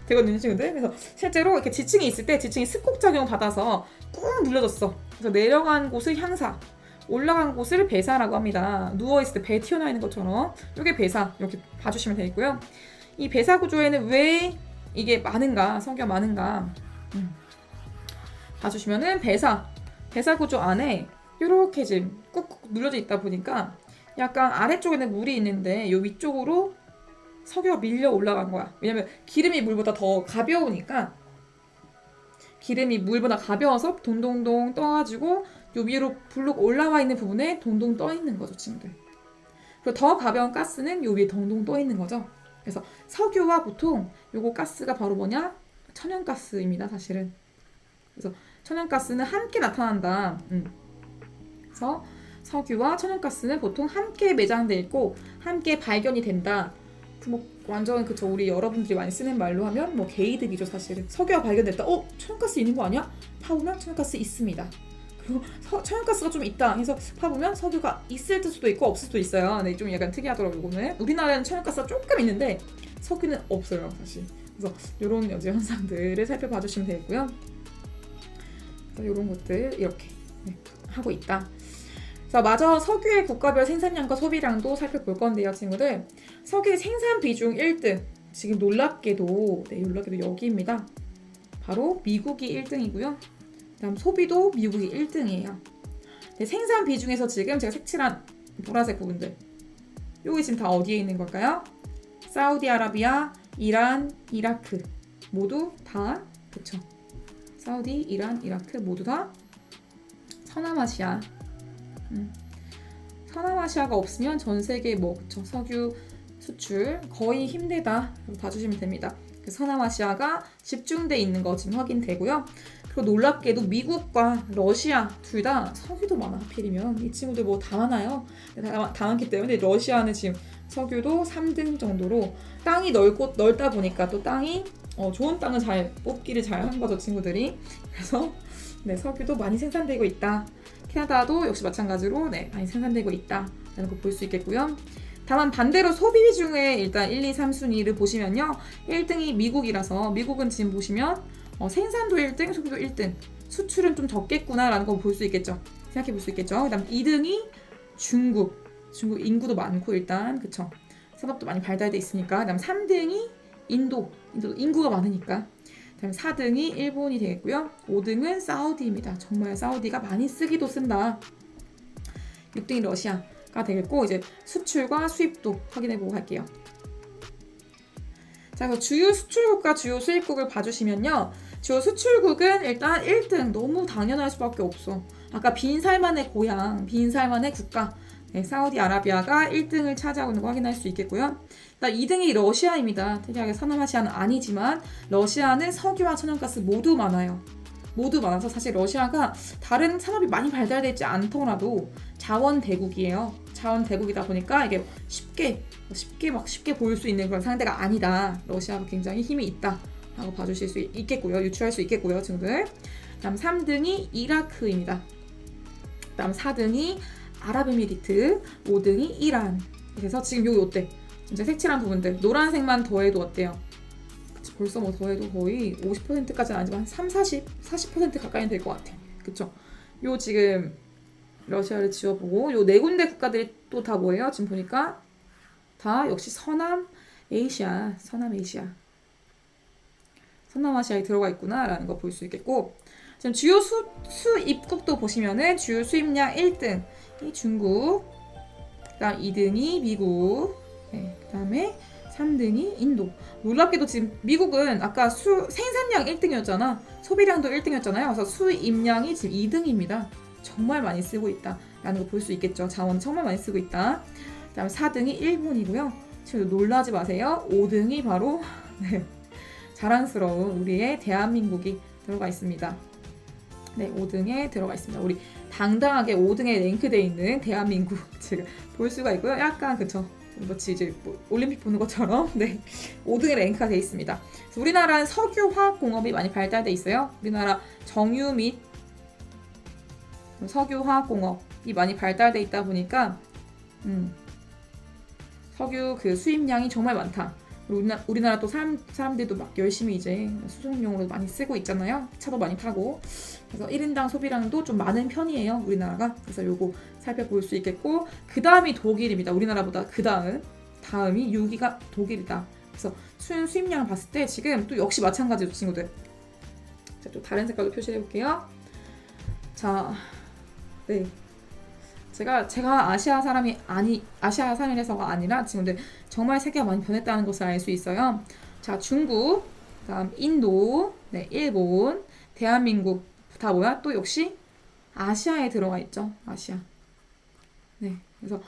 되거든요, 친구들. 그래서 실제로 이렇게 지층이 있을 때 지층이 스콕 작용 받아서 꾹 눌러졌어. 그래서 내려간 곳을 향사, 올라간 곳을 배사라고 합니다. 누워 있을 때 배 튀어나와 있는 것처럼 이게 배사, 이렇게 봐주시면 되겠고요. 이 배사 구조에는 왜 이게 많은가, 성격 많은가 봐주시면은 배사 구조 안에 이렇게 지금 꾹꾹 눌러져 있다 보니까 약간 아래쪽에는 물이 있는데 이 위쪽으로 석유가 밀려 올라간 거야. 왜냐면 기름이 물보다 더 가벼우니까, 기름이 물보다 가벼워서 동동동 떠가지고 요 위로 불룩 올라와 있는 부분에 동동 떠 있는 거죠, 친구들. 그리고 더 가벼운 가스는 요 위에 동동 떠 있는 거죠. 그래서 석유와 보통 요거 가스가 바로 뭐냐? 천연가스입니다, 사실은. 그래서 천연가스는 함께 나타난다. 그래서 석유와 천연가스는 보통 함께 매장돼 있고 함께 발견이 된다. 뭐 완전 그쵸, 우리 여러분들이 많이 쓰는 말로 하면 뭐 게이득이죠, 사실은. 석유가 발견됐다. 천연가스 있는 거 아니야? 파보면 천연가스 있습니다. 그리고 천연가스가 좀 있다 해서 파보면 석유가 있을 수도 있고 없을 수도 있어요. 네, 좀 약간 특이하더라고요, 이거는. 우리나라에는 천연가스가 조금 있는데 석유는 없어요, 사실. 그래서 이런 여제 현상들을 살펴봐 주시면 되겠고요. 이런 것들 이렇게 하고 있다. 자, 마저 석유의 국가별 생산량과 소비량도 살펴볼 건데요, 친구들. 석유의 생산 비중 1등. 지금 놀랍게도 여기입니다. 바로 미국이 1등이고요. 그다음 소비도 미국이 1등이에요. 생산 비중에서 지금 제가 색칠한 보라색 부분들, 여기 지금 다 어디에 있는 걸까요? 사우디아라비아, 이란, 이라크 모두 다, 그쵸? 사우디, 이란, 이라크 모두 다 서남아시아. 서남아시아가 없으면 전 세계 그쵸? 석유 수출 거의 힘들다 봐주시면 됩니다. 서남아시아가 집중돼 있는 거 지금 확인되고요. 그리고 놀랍게도 미국과 러시아 둘 다 석유도 많아. 하필이면 이 친구들 뭐 다 많아요. 다 많기 때문에 러시아는 지금 석유도 3등 정도로, 땅이 넓다 보니까 또 땅이 좋은 땅을 잘 뽑기를 잘 한 거죠, 친구들이. 그래서 석유도 많이 생산되고 있다. 캐나다도 역시 마찬가지로 많이 생산되고 있다라는 거 볼 수 있겠고요. 다만 반대로 소비 비중에 일단 1, 2, 3순위를 보시면요. 1등이 미국이라서 미국은 지금 보시면 생산도 1등, 소비도 1등, 수출은 좀 적겠구나라는 거 볼 수 있겠죠. 생각해 볼 수 있겠죠. 그다음 2등이 중국 인구도 많고 일단 그쵸. 산업도 많이 발달돼 있으니까. 그다음 3등이 인도도 인구가 많으니까. 그다음 4등이 일본이 되겠고요. 5등은 사우디입니다. 정말 사우디가 많이 쓰기도 쓴다. 6등이 러시아가 되겠고, 이제 수출과 수입도 확인해보고 갈게요. 자, 그래서 주요 수출국과 주요 수입국을 봐주시면요. 주요 수출국은 일단 1등, 너무 당연할 수밖에 없어. 아까 빈살만의 고향, 빈살만의 국가, 사우디아라비아가 1등을 차지하고 있는 거 확인할 수 있겠고요. 2등이 러시아입니다. 특이하게 서남아시아는 아니지만 러시아는 석유와 천연가스 모두 많아요. 모두 많아서 사실 러시아가 다른 산업이 많이 발달되어 있지 않더라도 자원 대국이에요. 자원 대국이다 보니까 이게 쉽게 보일 수 있는 그런 상대가 아니다. 러시아가 굉장히 힘이 있다 라고 봐주실 수 있겠고요. 유추할 수 있겠고요, 친구들. 다음 3등이 이라크입니다. 그다음 4등이 아랍에미리트, 5등이 이란. 그래서 지금 여기 어때? 이제 색칠한 부분들 노란색만 더해도 어때요? 벌써 뭐 더해도 거의 50%까지는 아니지만 한 40% 가까이 될 것 같아. 그쵸? 요 지금 러시아를 지워보고 요 네 군데 국가들이 또 다 뭐예요? 지금 보니까 다 역시 서남아시아에 들어가 있구나 라는 거 볼 수 있겠고, 지금 주요 수입국도 보시면은 주요 수입량 1등 이 중국, 그다음 2등이 미국, 네, 그다음에 3등이 인도. 놀랍게도 지금 미국은 아까 생산량 1등이었잖아. 소비량도 1등이었잖아요. 그래서 수입량이 지금 2등입니다. 정말 많이 쓰고 있다라는 거 볼 수 있겠죠. 자원 정말 많이 쓰고 있다. 그다음 4등이 일본이고요. 지금 놀라지 마세요. 5등이 바로 네, 자랑스러운 우리의 대한민국이 들어가 있습니다. 네, 5등에 들어가 있습니다. 우리 당당하게 5등에 랭크되어 있는 대한민국 지금 볼 수가 있고요. 약간 그쵸? 마치 이제 뭐 올림픽 보는 것처럼 네, 5등에 랭크가 되어 있습니다. 그래서 우리나라는 석유화학공업이 많이 발달돼 있어요. 우리나라 정유 및 석유화학공업이 많이 발달돼 있다 보니까 석유 그 수입량이 정말 많다. 우리나라 또 사람들도 막 열심히 이제 수송용으로 많이 쓰고 있잖아요. 차도 많이 타고. 그래서 1인당 소비량도 좀 많은 편이에요, 우리나라가. 그래서 요거 살펴볼 수 있겠고, 그 다음이 독일입니다. 우리나라보다 그 다음이 6위가 독일이다. 그래서 수입량을 봤을 때 지금 또 역시 마찬가지죠, 친구들. 자, 또 다른 색깔로 표시해 볼게요. 자, 네. 제가 아시아 사람이라서가 아니라 친구들 정말 세계가 많이 변했다는 것을 알 수 있어요. 자, 중국, 그다음 인도, 네, 일본, 대한민국 다 뭐야? 또 역시 아시아에 들어가 있죠. 아시아. 네. 그래서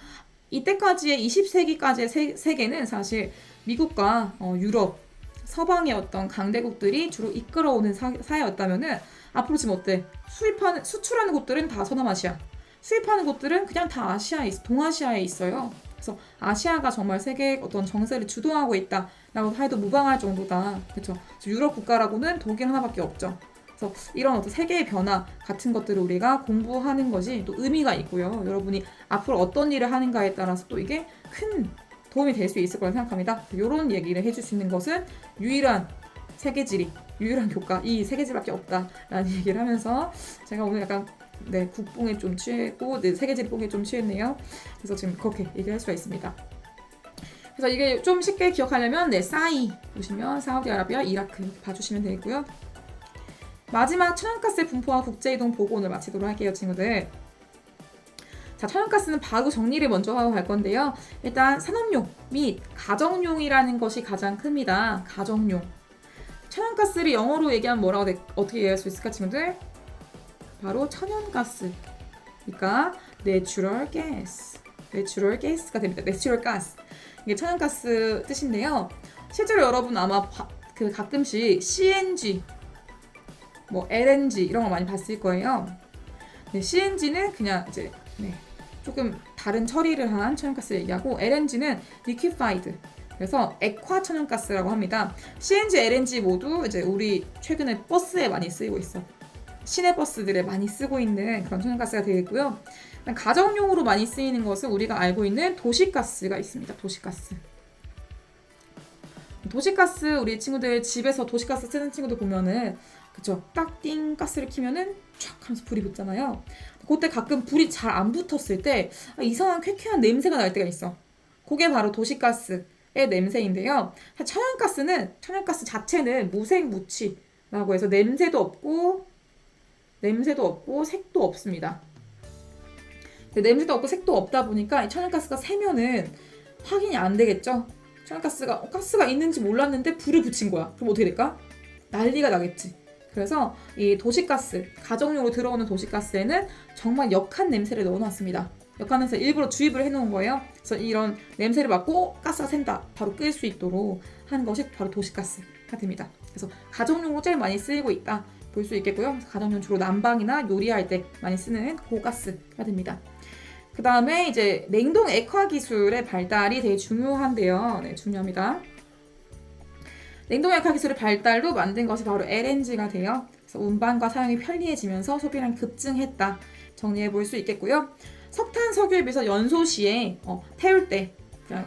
이때까지의 20세기까지의 세계는 사실 미국과 유럽, 서방의 어떤 강대국들이 주로 이끌어오는 사회였다면은 앞으로 지금 어때? 수출하는 곳들은 다 서남아시아. 수입하는 곳들은 그냥 다 동아시아에 있어요. 그래서 아시아가 정말 세계의 어떤 정세를 주도하고 있다라고 해도 무방할 정도다. 그렇죠? 유럽 국가라고는 독일 하나밖에 없죠. 그래서 이런 어떤 세계의 변화 같은 것들을 우리가 공부하는 것이 또 의미가 있고요. 여러분이 앞으로 어떤 일을 하는가에 따라서 또 이게 큰 도움이 될 수 있을 거라 생각합니다. 이런 얘기를 해줄 수 있는 것은 유일한 세계지리, 유일한 교과 이 세계지리밖에 없다라는 얘기를 하면서 제가 오늘 약간 네, 국뽕에 좀 취했고, 네, 세계지리 뽕에 좀 취했네요. 그래서 지금 그렇게 얘기할 수가 있습니다. 그래서 이게 좀 쉽게 기억하려면, 네, 사이 보시면 사우디아라비아, 이라크 봐주시면 되고요. 마지막 천연가스의 분포와 국제이동 보고 오늘 마치도록 할게요, 친구들. 자, 천연가스는 바로 정리를 먼저 하고 갈 건데요. 일단 산업용 및 가정용이라는 것이 가장 큽니다. 가정용. 천연가스를 영어로 얘기하면 어떻게 얘기할 수 있을까, 친구들? 바로 천연가스. 그러니까 내추럴 가스가 됩니다. 내추럴 가스. 이게 천연가스 뜻인데요. 실제로 여러분 아마 가끔씩 CNG, 뭐 LNG 이런 거 많이 봤을 거예요. 네, CNG는 그냥 이제 조금 다른 처리를 한 천연가스를 얘기하고, LNG는 liquefied. 그래서 액화 천연가스라고 합니다. CNG, LNG 모두 이제 우리 최근에 버스에 많이 쓰이고 있어. 시내 버스들에 많이 쓰고 있는 그런 천연가스가 되겠고요. 가정용으로 많이 쓰이는 것은 우리가 알고 있는 도시가스가 있습니다. 도시가스 우리 친구들 집에서 도시가스 쓰는 친구들 보면은 그쵸, 딱 띵 가스를 켜면은 촥 하면서 불이 붙잖아요. 그때 가끔 불이 잘 안 붙었을 때 이상한 쾌쾌한 냄새가 날 때가 있어. 그게 바로 도시가스의 냄새인데요. 천연가스 자체는 무색무취라고 해서 냄새도 없고 색도 없습니다. 냄새도 없고 색도 없다 보니까 이 천연가스가 새면은 확인이 안 되겠죠? 가스가 있는지 몰랐는데 불을 붙인 거야. 그럼 어떻게 될까? 난리가 나겠지. 그래서 이 도시가스, 가정용으로 들어오는 도시가스에는 정말 역한 냄새를 넣어놨습니다. 역한 냄새 일부러 주입을 해놓은 거예요. 그래서 이런 냄새를 맡고 가스가 샌다, 바로 끌 수 있도록 하는 것이 바로 도시가스가 됩니다. 그래서 가정용으로 제일 많이 쓰이고 있다 볼 수 있겠고요. 가정용 주로 난방이나 요리할 때 많이 쓰는 고가스가 됩니다. 그 다음에 이제 냉동 액화 기술의 발달이 되게 중요한데요. 네, 중요합니다. 냉동 액화 기술의 발달로 만든 것이 바로 LNG가 돼요. 그래서 그래서 운반과 사용이 편리해지면서 소비량이 급증했다. 정리해 볼 수 있겠고요. 석탄, 석유에 비해서 연소 시에 태울 때,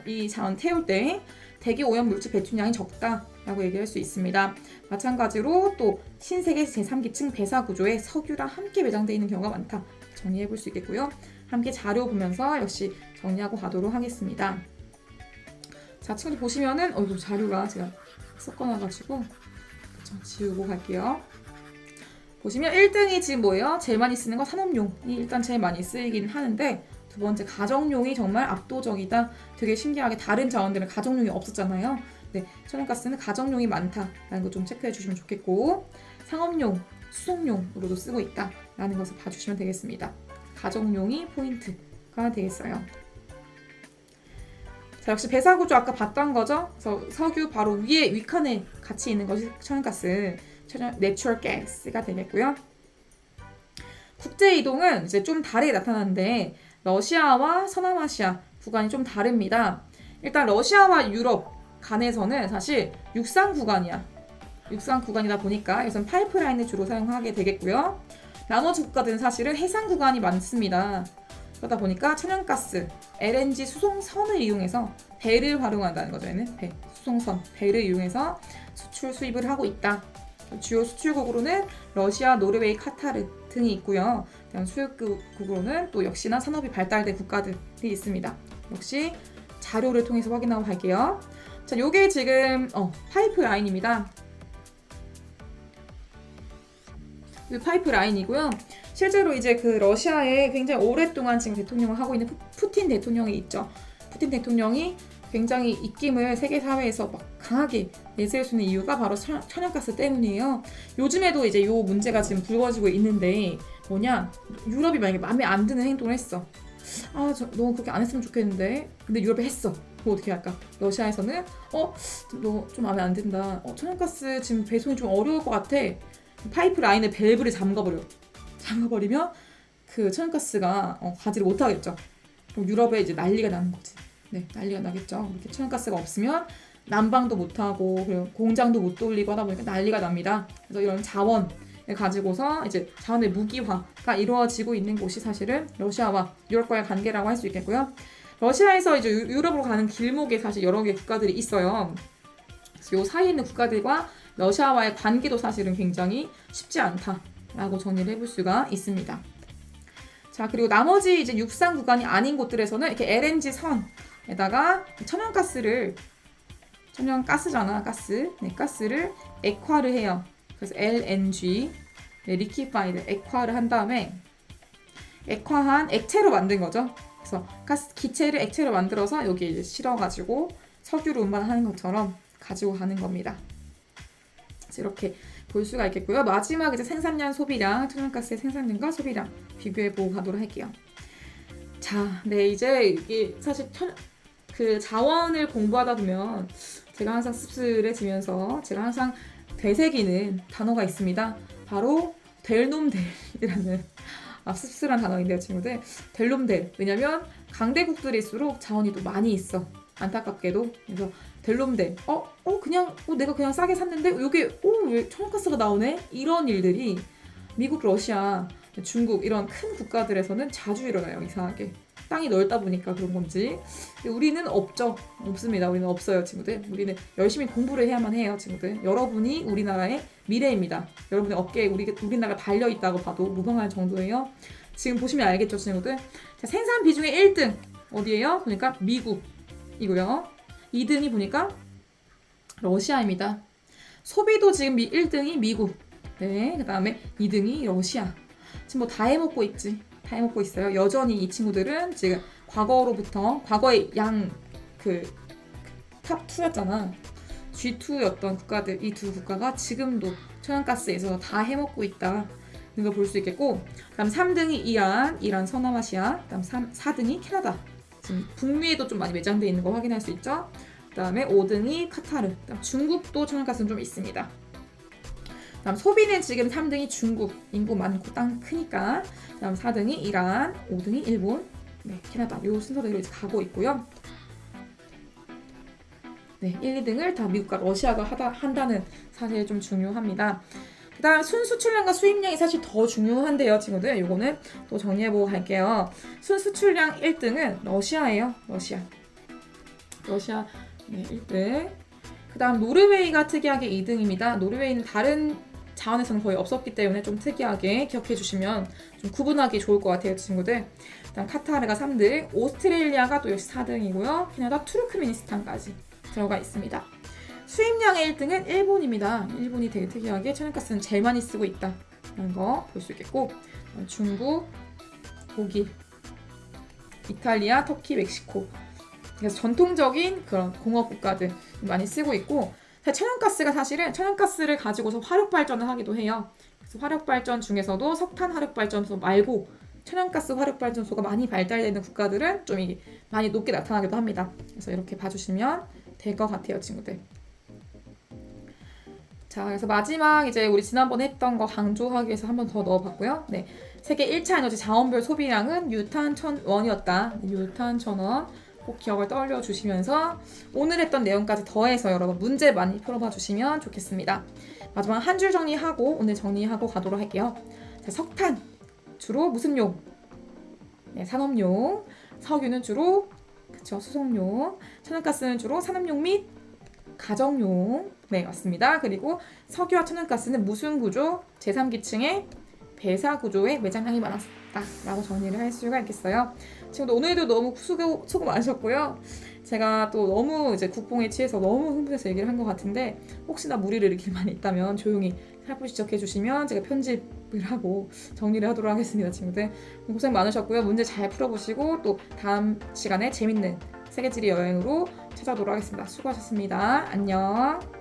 이 자원 태울 때 대기 오염 물질 배출량이 적다라고 얘기할 수 있습니다. 마찬가지로 또 신세계 제3기층 배사 구조에 석유랑 함께 매장되어 있는 경우가 많다. 정리해 볼 수 있겠고요. 함께 자료 보면서 역시 정리하고 가도록 하겠습니다. 자, 친구들 보시면은 이거 자료가 제가 섞어놔가지고 지우고 갈게요. 보시면 1등이 지금 뭐예요? 제일 많이 쓰는 거 산업용이 일단 제일 많이 쓰이긴 하는데, 두 번째 가정용이 정말 압도적이다. 되게 신기하게 다른 자원들은 가정용이 없었잖아요. 네, 천연가스는 가정용이 많다라는 거 좀 체크해 주시면 좋겠고, 상업용, 수송용으로도 쓰고 있다라는 것을 봐주시면 되겠습니다. 가정용이 포인트가 되겠어요. 자, 역시 배사구조 아까 봤던 거죠? 그래서 석유 바로 위에 윗칸에 같이 있는 것이 천연가스, 내추럴 가스가 되겠고요. 국제 이동은 이제 좀 다르게 나타나는데 러시아와 서남아시아 구간이 좀 다릅니다. 일단 러시아와 유럽 간에서는 사실 육상 구간이야. 육상 구간이다 보니까 여기서는 파이프라인을 주로 사용하게 되겠고요. 나머지 국가들은 사실은 해상 구간이 많습니다. 그러다 보니까 천연가스, LNG 수송선을 이용해서 배를 활용한다는 거죠. 얘는 배, 수송선, 배를 이용해서 수출, 수입을 하고 있다. 주요 수출국으로는 러시아, 노르웨이, 카타르 등이 있고요. 다음 수입국으로는 또 역시나 산업이 발달된 국가들이 있습니다. 역시 자료를 통해서 확인하고 갈게요. 자, 요게 지금 파이프라인입니다. 이 파이프라인이고요. 실제로 이제 그 러시아에 굉장히 오랫동안 지금 대통령을 하고 있는 푸틴 대통령이 있죠. 푸틴 대통령이 굉장히 입김을 세계 사회에서 막 강하게 내세울 수 있는 이유가 바로 천연가스 때문이에요. 요즘에도 이제 요 문제가 지금 불거지고 있는데 뭐냐, 유럽이 만약에 마음에 안 드는 행동을 했어. 너 그렇게 안 했으면 좋겠는데, 근데 유럽이 했어. 그럼 어떻게 할까? 러시아에서는 너 좀 마음에 안 든다. 천연가스 지금 배송이 좀 어려울 것 같아. 파이프라인의 밸브를 잠가버리면 그 천연가스가 가지를 못하겠죠. 그럼 유럽에 이제 난리가 나는 거지. 네, 난리가 나겠죠. 이렇게 천연가스가 없으면 난방도 못하고 그리고 공장도 못 돌리고 하다 보니까 난리가 납니다. 그래서 이런 자원을 가지고서 이제 자원의 무기화가 이루어지고 있는 곳이 사실은 러시아와 유럽과의 관계라고 할 수 있겠고요. 러시아에서 이제 유럽으로 가는 길목에 사실 여러 개 국가들이 있어요. 그래서 요 사이에 있는 국가들과 러시아와의 관계도 사실은 굉장히 쉽지 않다라고 정리를 해볼 수가 있습니다. 자, 그리고 나머지 이제 육상 구간이 아닌 곳들에서는 이렇게 LNG 선에다가 천연가스잖아, 가스. 네, 가스를 액화를 해요. 그래서 LNG, 리퀴파이드, 액화를 한 다음에 액화한 액체로 만든 거죠. 그래서 가스 기체를 액체로 만들어서 여기에 이제 실어가지고 석유를 운반하는 것처럼 가지고 가는 겁니다. 이렇게 볼 수가 있겠고요. 마지막 이제 생산량, 소비량, 천연가스의 생산량과 소비량 비교해 보고 가도록 할게요. 자, 네, 이제 이게 사실 그 자원을 공부하다 보면 제가 항상 씁쓸해지면서 제가 항상 되새기는 단어가 있습니다. 바로 델놈델이라는 씁쓸한 단어인데요, 친구들. 델놈델. 왜냐면 강대국들일수록 자원이 또 많이 있어. 안타깝게도. 그래서 델롬델. 내가 그냥 싸게 샀는데 이게 왜 천연가스가 나오네? 이런 일들이 미국, 러시아, 중국 이런 큰 국가들에서는 자주 일어나요. 이상하게. 땅이 넓다 보니까 그런 건지. 우리는 없습니다. 우리는 없어요, 친구들. 우리는 열심히 공부를 해야만 해요, 친구들. 여러분이 우리나라의 미래입니다. 여러분의 어깨에 우리나라가 달려있다고 봐도 무방할 정도예요. 지금 보시면 알겠죠, 친구들. 자, 생산 비중의 1등 어디예요? 그러니까 미국이고요. 2등이 보니까 러시아입니다. 소비도 지금 1등이 미국. 네, 그 다음에 2등이 러시아. 지금 뭐 다 해먹고 있지. 다 해먹고 있어요. 여전히 이 친구들은 지금 과거의 탑 2였잖아. G2였던 국가들, 이 두 국가가 지금도 천연가스에서 다 해먹고 있다. 이런 걸 볼 수 있겠고, 그다음 3등이 이란 서남아시아, 그다음 4등이 캐나다. 지금 북미에도 좀 많이 매장되어 있는 거 확인할 수 있죠. 그다음에 5등이 카타르, 그다음 중국도 천연가스는 좀 있습니다. 그다음 소비는 지금 3등이 중국, 인구 많고 땅 크니까. 그다음 4등이 이란, 5등이 일본, 네, 캐나다. 요 순서대로 이제 가고 있고요. 네, 1, 2등을 다 미국과 러시아가 한다는 사실이 좀 중요합니다. 그다음 순수출량과 수입량이 사실 더 중요한데요, 친구들. 요거는 또 정리해보고 갈게요. 순수출량 1등은 러시아예요. 러시아 네, 1등. 그다음 노르웨이가 특이하게 2등입니다. 노르웨이는 다른 자원에서는 거의 없었기 때문에 좀 특이하게 기억해 주시면 좀 구분하기 좋을 것 같아요, 친구들. 그다음 카타르가 3등, 오스트레일리아가 또 역시 4등이고요. 캐나다, 투르크메니스탄까지 들어가 있습니다. 수입량의 1등은 일본입니다. 일본이 되게 특이하게 천연가스는 제일 많이 쓰고 있다는 거 볼 수 있겠고, 중국, 독일, 이탈리아, 터키, 멕시코. 그래서 전통적인 그런 공업 국가들 많이 쓰고 있고, 천연가스가 사실은 천연가스를 가지고서 화력발전을 하기도 해요. 그래서 화력발전 중에서도 석탄 화력발전소 말고 천연가스 화력발전소가 많이 발달되는 국가들은 좀 이게 많이 높게 나타나기도 합니다. 그래서 이렇게 봐주시면 될 것 같아요, 친구들. 자, 그래서 마지막 이제 우리 지난번에 했던 거 강조하기 위해서 한 번 더 넣어봤고요. 네, 세계 1차 에너지 자원별 소비량은 유탄 1000원이었다. 유탄 1000원 꼭 기억을 떠올려 주시면서 오늘 했던 내용까지 더해서 여러분 문제 많이 풀어봐 주시면 좋겠습니다. 마지막 한 줄 정리하고 오늘 정리하고 가도록 할게요. 자, 석탄 주로 무슨 용? 네, 산업용. 석유는 주로 수송용. 천연가스는 주로 산업용 및 가정용. 네, 맞습니다. 그리고 석유와 천연가스는 무슨 구조? 제3기층의 배사 구조의 매장량이 많았다 라고 정리를 할 수가 있겠어요. 지금 오늘도 너무 수고 많으셨고요. 제가 또 너무 이제 국뽕에 취해서 너무 흥분해서 얘기를 한 것 같은데 혹시나 무리를 일으킬 만이 있다면 조용히 살포시 지적해 주시면 제가 편집을 하고 정리를 하도록 하겠습니다. 친구들 고생 많으셨고요. 문제 잘 풀어보시고 또 다음 시간에 재밌는 세계지리 여행으로 찾아오도록 하겠습니다. 수고하셨습니다. 안녕.